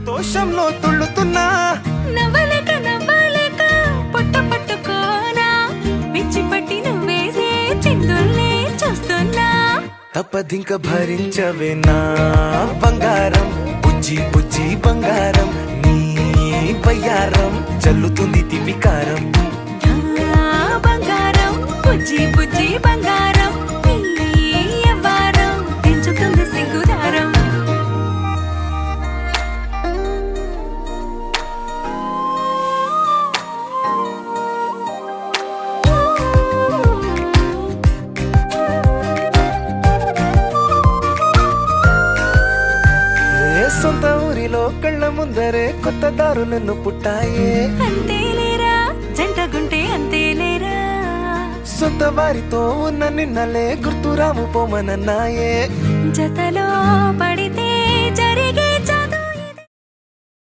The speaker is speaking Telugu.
సంతోషంలో తుళ్ళుతున్నా నవ్వలేక నవ్వలేక పొట్ట పట్టుకోనా పిచ్చి పట్టి నువ్వేసే చిందుల్ని చూస్తున్నా తప్పదింక భరించవే నా బంగారం బుజ్జి బుజ్జి బంగారం నీ వయ్యారం చల్లుతుంది తిపికారం నా బంగారం బుజ్జి బుజ్జి బంగారం నీ యవ్వారం పెంచుతుంది సిగ్గుదారం సొంత ఊరిలో కళ్ళ ముందరే కొత్త దారులను పుట్టాయే అంతేలేరా జంటగుంటే అంతేలేరా సొంత వారితో ఉన్న నిన్నలే గుర్తురాము పోమనన్నాయే జతలో పడితే జరిగే